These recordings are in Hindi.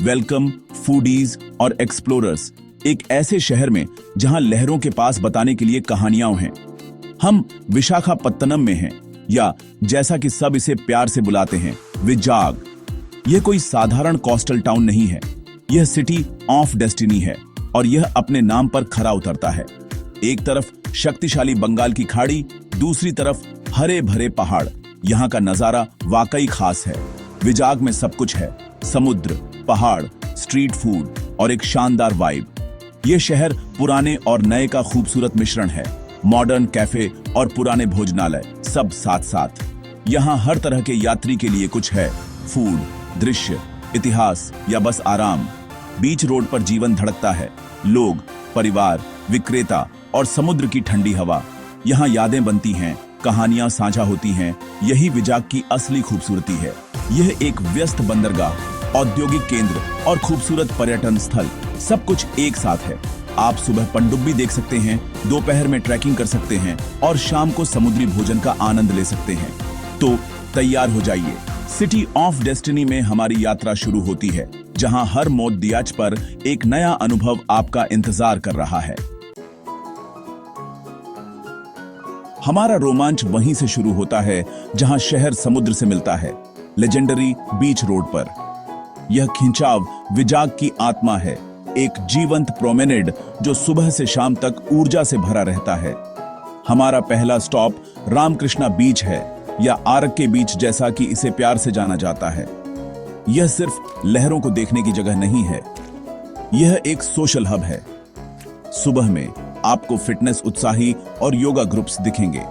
वेलकम फूडीज और एक्सप्लोरर्स एक ऐसे शहर में जहां लहरों के पास बताने के लिए कहानियां हैं। हम विशाखापत्तनम में हैं, या जैसा कि सब इसे प्यार से बुलाते हैं, विजाग। यह कोई साधारण कोस्टल टाउन नहीं है, यह सिटी ऑफ डेस्टिनी है और यह अपने नाम पर खरा उतरता है। एक तरफ शक्तिशाली बंगाल की खाड़ी, दूसरी तरफ हरे भरे पहाड़। यहाँ का नजारा वाकई खास है। विजाग में सब कुछ है, समुद्र, पहाड़, स्ट्रीट फूड और एक शानदार वाइब। यह शहर पुराने और नए का खूबसूरत मिश्रण है। मॉडर्न कैफे और पुराने भोजनालय सब साथ साथ। यहाँ हर तरह के यात्री के लिए कुछ है, फूड, दृश्य, इतिहास या बस आराम। बीच रोड पर जीवन धड़कता है, लोग, परिवार, विक्रेता और समुद्र की ठंडी हवा। यहाँ यादें बनती हैं, कहानियां साझा होती हैं। यही विजाग की असली खूबसूरती है। यह एक व्यस्त बंदरगाह, औद्योगिक केंद्र और खूबसूरत पर्यटन स्थल सब कुछ एक साथ है। आप सुबह पनडुब्बी देख सकते हैं, दोपहर में ट्रैकिंग कर सकते हैं और शाम को समुद्री भोजन का आनंद ले सकते हैं। तो तैयार हो जाइए, सिटी ऑफ डेस्टिनी में हमारी यात्रा शुरू होती है, जहां हर मोड़ पर एक नया अनुभव आपका इंतजार कर रहा है। हमारा रोमांच वहीं से शुरू होता है जहां शहर समुद्र से मिलता है, लेजेंडरी बीच रोड पर। यह खिंचाव विजाग की आत्मा है, एक जीवंत प्रोमेनेड जो सुबह से शाम तक ऊर्जा से भरा रहता है। हमारा पहला स्टॉप रामकृष्णा बीच है, या आरक के बीच जैसा कि इसे प्यार से जाना जाता है। यह सिर्फ लहरों को देखने की जगह नहीं है, यह एक सोशल हब है। सुबह में आपको फिटनेस उत्साही और योगा ग्रुप्स दिखेंगे।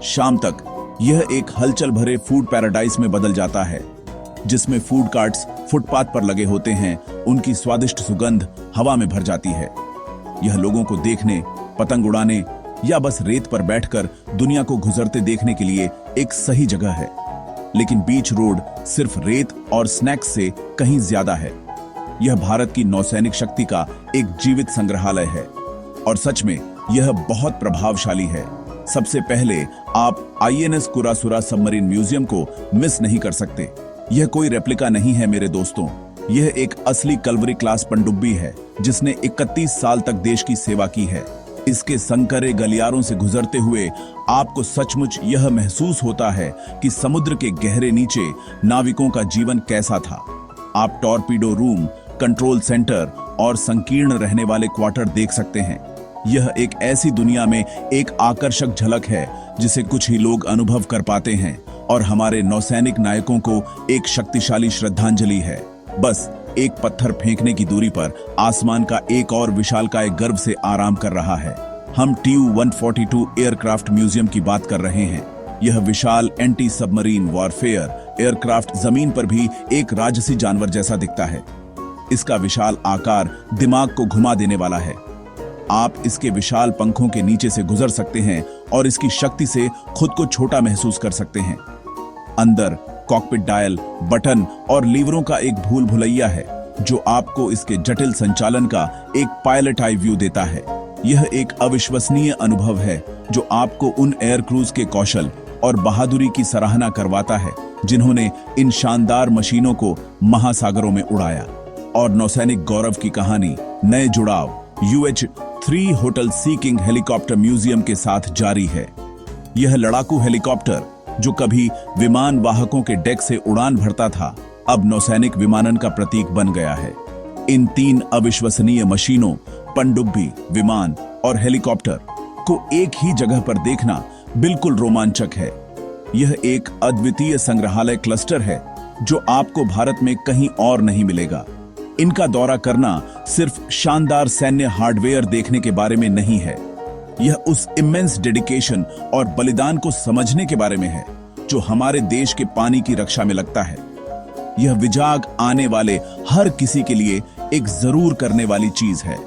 शाम तक यह एक हलचल भरे फूड पैराडाइज में बदल जाता है, जिसमें फूड कार्ट्स फुटपाथ पर लगे होते हैं। उनकी स्वादिष्ट सुगंध हवा में भर जाती है। यह लोगों को देखने, पतंग उड़ाने या बस रेत पर बैठकर दुनिया को गुजरते देखने के लिए एक सही जगह है। लेकिन बीच रोड सिर्फ रेत और स्नैक्स से कहीं ज्यादा है। यह भारत की नौसैनिक शक्ति का एक जीवित संग्रहालय है और सच में यह बहुत प्रभावशाली है। सबसे पहले आप आईएनएस कुरासुरा सबमरीन म्यूजियम को मिस नहीं कर सकते। यह कोई रेप्लिका नहीं है मेरे दोस्तों, यह एक असली कल्वरी क्लास पनडुब्बी है जिसने 31 साल तक देश की सेवा की है। इसके संकरे गलियारों से गुजरते हुए आपको सचमुच यह महसूस होता है कि समुद्र के गहरे नीचे नाविकों का जीवन कैसा था। आप टॉर्पीडो रूम, कंट्रोल सेंटर और संकीर्ण रहने वाले क्वार्टर देख सकते हैं। यह एक ऐसी दुनिया में एक आकर्षक झलक है जिसे कुछ ही लोग अनुभव कर पाते हैं, और हमारे नौसैनिक नायकों को एक शक्तिशाली श्रद्धांजलि है। बस एक पत्थर फेंकने की दूरी पर आसमान का एक और विशालकाय गर्व से आराम कर रहा है। हम TU-142 एयरक्राफ्ट म्यूजियम की बात कर रहे हैं। यह विशाल एंटी सबमरीन वॉरफेयर एयरक्राफ्ट जमीन पर भी एक राजसी जानवर जैसा दिखता है। इसका विशाल आकार दिमाग को घुमा देने वाला है। आप इसके विशाल पंखों के नीचे से गुजर सकते हैं और इसकी शक्ति से खुद को छोटा महसूस कर सकते हैं। अंदर कॉकपिट डायल, बटन और लीवरों का एक भूल भुलैया है जो आपको इसके जटिल संचालन का एक पायलट आई व्यू देता है। यह एक अविश्वसनीय अनुभव है जो आपको उन एयर क्रूज के कौशल और बहादुरी की सराहना करवाता है जिन्होंने इन शानदार मशीनों को महासागरों में उड़ाया। और नौसैनिक गौरव की कहानी नए जुड़ाव UH-3 होटल सी किंग हेलीकॉप्टर म्यूजियम के साथ जारी है। यह लड़ाकू हेलीकॉप्टर जो कभी विमान वाहकों के डेक से उड़ान भरता था, अब नौसैनिक विमानन का प्रतीक बन गया है। इन 3 अविश्वसनीय मशीनों, पनडुब्बी, विमान और हेलीकॉप्टर को एक ही जगह पर देखना बिल्कुल रोमांचक है। यह एक अद्वितीय संग्रहालय क्लस्टर है जो आपको भारत में कहीं और नहीं मिलेगा। इनका दौरा करना सिर्फ शानदार सैन्य हार्डवेयर देखने के बारे में नहीं है, यह उस इमेंस डेडिकेशन और बलिदान को समझने के बारे में है जो हमारे देश के पानी की रक्षा में लगता है। यह विजाग आने वाले हर किसी के लिए एक जरूर करने वाली चीज है।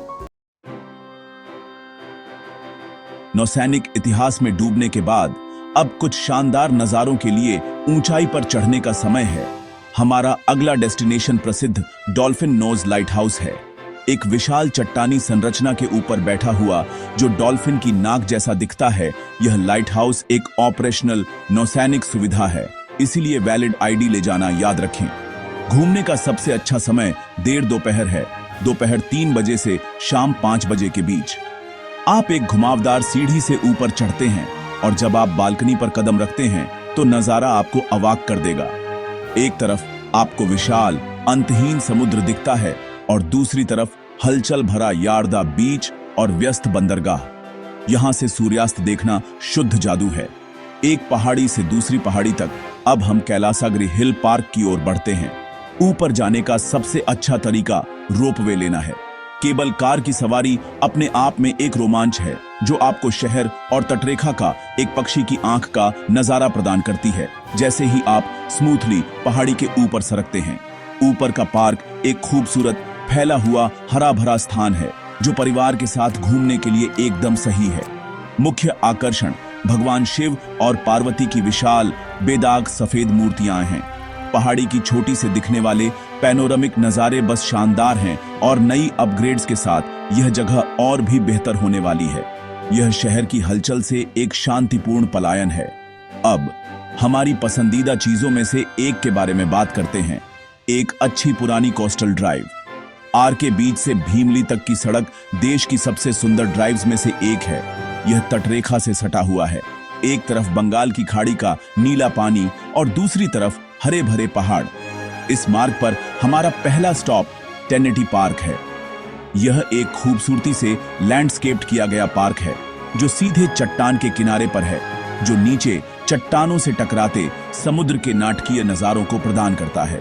नौसैनिक इतिहास में डूबने के बाद अब कुछ शानदार नजारों के लिए ऊंचाई पर चढ़ने का समय है। हमारा अगला डेस्टिनेशन प्रसिद्ध डॉल्फिन नोज लाइट हाउस है। एक विशाल चट्टानी संरचना के ऊपर बैठा हुआ जो डॉल्फिन की नाक जैसा दिखता है, यह लाइट हाउस एक ऑपरेशनल नौसैनिक सुविधा है, इसीलिए वैलिड आईडी ले जाना याद रखें। घूमने का सबसे अच्छा समय देर दोपहर है, दोपहर 3 बजे से शाम 5 बजे के बीच। आप एक घुमावदार सीढ़ी से ऊपर चढ़ते हैं और जब आप बालकनी पर कदम रखते हैं तो नजारा आपको अवाक कर देगा। एक तरफ आपको विशाल अंतहीन समुद्र दिखता है और दूसरी तरफ हलचल भरा यार्दा बीच और व्यस्त बंदरगाह। यहां से सूर्यास्त देखना शुद्ध जादू है। एक पहाड़ी से दूसरी पहाड़ी तक अब हम कैलासागिरी हिल पार्क की ओर बढ़ते हैं। ऊपर जाने का सबसे अच्छा तरीका रोपवे लेना है। केबल कार की सवारी अपने आप में एक रोमांच है जो आपको शहर और तटरेखा का एक पक्षी की आंख का नजारा प्रदान करती है। जैसे ही आप स्मूथली पहाड़ी के ऊपर सरकते हैं, ऊपर का पार्क एक खूबसूरत फैला हुआ हरा भरा स्थान है जो परिवार के साथ घूमने के लिए एकदम सही है। मुख्य आकर्षण भगवान शिव और पार्वती की विशाल बेदाग सफेद मूर्तियां हैं। पहाड़ी की छोटी से दिखने वाले पैनोरामिक नजारे बस शानदार हैं और नई अपग्रेड्स के साथ यह जगह और भी बेहतर होने वाली है। यह शहर की हलचल से एक शांतिपूर्ण पलायन है। अब हमारी पसंदीदा चीजों में से एक के बारे में बात करते हैं। एक अच्छी पुरानी कोस्टल ड्राइव। आर के बीच से भीमली तक की सड़क देश की सबसे सुंदर ड्राइव्स में से एक है। यह तटरेखा से सटा हुआ है। एक तरफ बंगाल की खाड़ी का नीला पानी और दूसरी तरफ हरे भरे पहाड़। इस मार्ग पर हमारा पहला स्टॉप टेनेटी पार्क है। यह एक खूबसूरती से लैंडस्केप्ड किया गया पार्क है जो सीधे चट्टान के किनारे पर है, जो नीचे चट्टानों से टकराते समुद्र के नाटकीय नजारों को प्रदान करता है।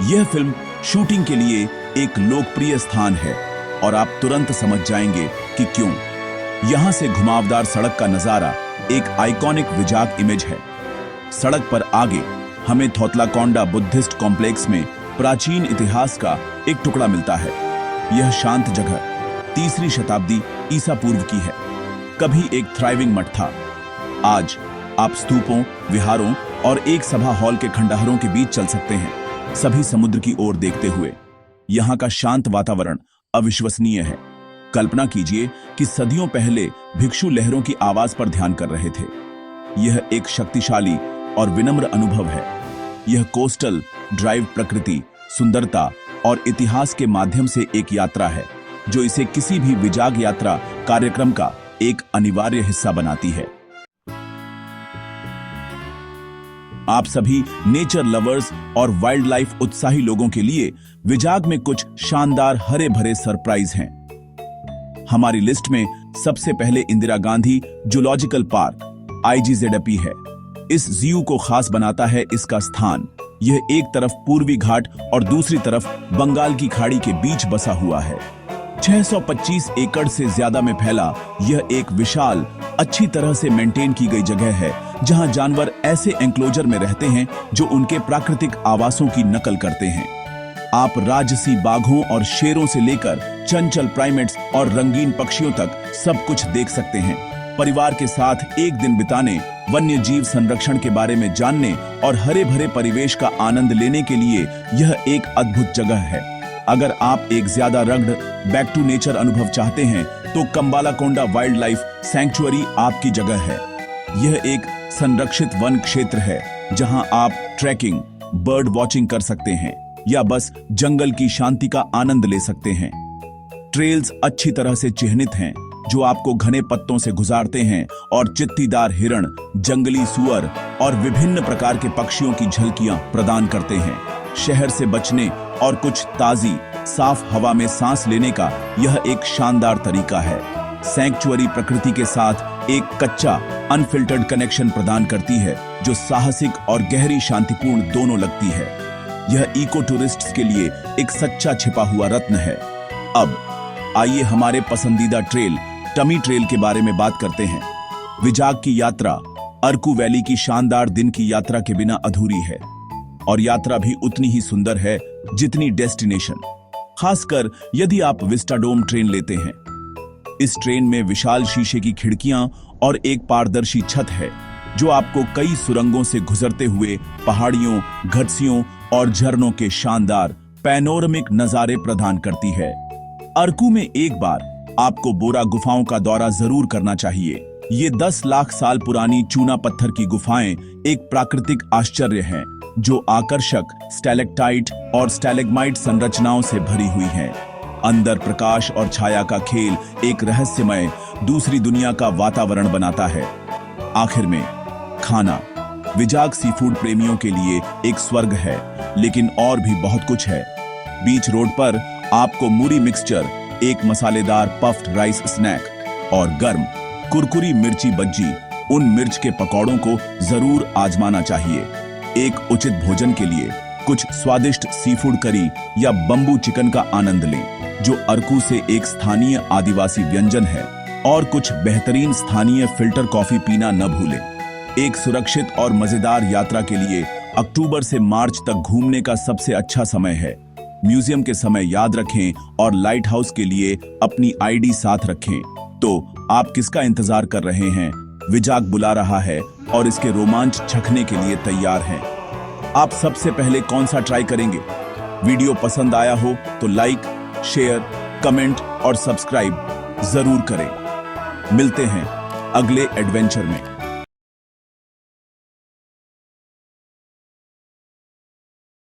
यह फिल्म शूटिंग के लिए एक लोकप्रिय स्थान है और आप तुरंत समझ जाएंगे कि क्यों। यहां से घुमावदार सड़क का नजारा एक आइकॉनिक विजाग इमेज है। सड़क पर आगे हमें थोतलाकोंडा बुद्धिस्ट कॉम्प्लेक्स में प्राचीन इतिहास का एक टुकड़ा मिलता है। यह शांत जगह 3री शताब्दी ईसा पूर्व की है। कभी एक थ्राइविंग मठ था। आज आप स्तूपों, विहारों और एक सभा हॉल के खंडहरों के बीच चल सकते हैं, सभी समुद्र की ओर देखते हुए। यहाँ का शांत वातावरण अविश्वसनीय है। कल्पना कीजिए कि सदियों पहले भिक्षु लहरों की आवाज पर ध्यान कर रहे थे। यह एक शक्तिशाली और विनम्र अनुभव है। यह कोस्टल ड्राइव प्रकृति, सुंदरता और इतिहास के माध्यम से एक यात्रा है जो इसे किसी भी विजाग यात्रा कार्यक्रम का एक अनिवार्य हिस्सा बनाती है। आप सभी नेचर लवर्स और वाइल्ड लाइफ उत्साही लोगों के लिए विजाग में कुछ शानदार हरे भरे सरप्राइज हैं। हमारी लिस्ट में सबसे पहले Indira Gandhi zoological park IGZP है। इस ज़ू को खास बनाता है इसका स्थान। यह एक तरफ पूर्वी घाट और दूसरी तरफ बंगाल की खाड़ी के बीच बसा हुआ है। 625 एकड़ से ज्यादा में फैला यह एक विशाल, अच्छी तरह से मेंटेन की गई जगह है जहां जानवर ऐसे एंक्लोजर में रहते हैं जो उनके प्राकृतिक आवासों की नकल करते हैं। आप राजसी बाघों और शेरों से लेकर चंचल प्राइमेट्स और रंगीन पक्षियों तक सब कुछ देख सकते हैं। परिवार के साथ एक दिन बिताने, वन्य जीव संरक्षण के बारे में जानने और हरे भरे परिवेश का आनंद लेने के लिए यह एक अद्भुत जगह है। अगर आप एक ज्यादा रग्ड बैक टू नेचर अनुभव चाहते हैं तो कंबालाकोंडा वाइल्ड लाइफ सैंक्चुअरी आपकी जगह है। यह एक संरक्षित वन क्षेत्र है जहां आप ट्रैकिंग, बर्ड वॉचिंग कर सकते हैं या बस जंगल की शांति का आनंद ले सकते हैं। ट्रेल्स अच्छी तरह से चिह्नित हैं जो आपको घने पत्तों से गुजारते हैं और चित्तीदार हिरण, जंगली सुअर और विभिन्न प्रकार के पक्षियों की झलकियां प्रदान करते हैं। शहर से बचने और कुछ ताजी, साफ हवा में सांस लेने का यह एक शानदार तरीका है। सैंक्चुअरी प्रकृति के साथ एक कच्चा, अनफिल्टर्ड कनेक्शन प्रदान करती है जो साहसिक और गहरी शांतिपूर्ण दोनों लगती है। यह इको टूरिस्ट्स के लिए एक सच्चा छिपा हुआ रत्न है। अब आइए हमारे पसंदीदा ट्रेल टमी ट्रेल के बारे में बात करते हैं। विजाग की यात्रा अरकू वैली की शानदार दिन की यात्रा के बिना अधूरी है और यात्रा भी उतनी ही सुंदर है जितनी डेस्टिनेशन, खासकर यदि आप विस्टाडोम ट्रेन लेते हैं। इस ट्रेन में विशाल शीशे की खिड़कियां और एक पारदर्शी छत है जो आपको कई सुरंगों से गुजरते हुए पहाड़ियों, घाटियों और झरनों के शानदार पैनोरमिक नजारे प्रदान करती है। अरकू में एक बार आपको बोरा गुफाओं का दौरा जरूर करना चाहिए। ये 10 लाख साल पुरानी चूना पत्थर की गुफाएं एक प्राकृतिक आश्चर्य हैं जो आकर्षक स्टैलेक्टाइट और स्टैलेग्माइट संरचनाओं से भरी हुई हैं। अंदर प्रकाश और छाया का खेल एक रहस्यमय दूसरी दुनिया का वातावरण बनाता है। आखिर में खाना विजाग सीफूड प्रेमियों के लिए एक स्वर्ग है, लेकिन और भी बहुत कुछ है। बीच रोड पर आपको मूरी मिक्सचर, एक मसालेदार पफ्ड राइस स्नैक और गर्म कुरकुरी मिर्ची बज्जी, उन मिर्च के पकौड़ों को जरूर आजमाना चाहिए। एक उचित भोजन के लिए कुछ स्वादिष्ट सीफूड करी या बम्बू चिकन का आनंद लें, जो अरकू से एक स्थानीय आदिवासी व्यंजन है, और कुछ बेहतरीन स्थानीय फिल्टर कॉफी पीना न भूलें। एक सुरक्षित और मजेदार यात्रा के लिए अक्टूबर से मार्च तक घूमने का सबसे अच्छा समय है। म्यूजियम के समय याद रखें और लाइट हाउस के लिए अपनी आईडी साथ रखें। तो आप किसका इंतजार कर रहे हैं? विजाग बुला रहा है और इसके रोमांच चखने के लिए तैयार हैं। आप सबसे पहले कौन सा ट्राई करेंगे? वीडियो पसंद आया हो तो लाइक, शेयर, कमेंट और सब्सक्राइब जरूर करें। मिलते हैं अगले एडवेंचर में।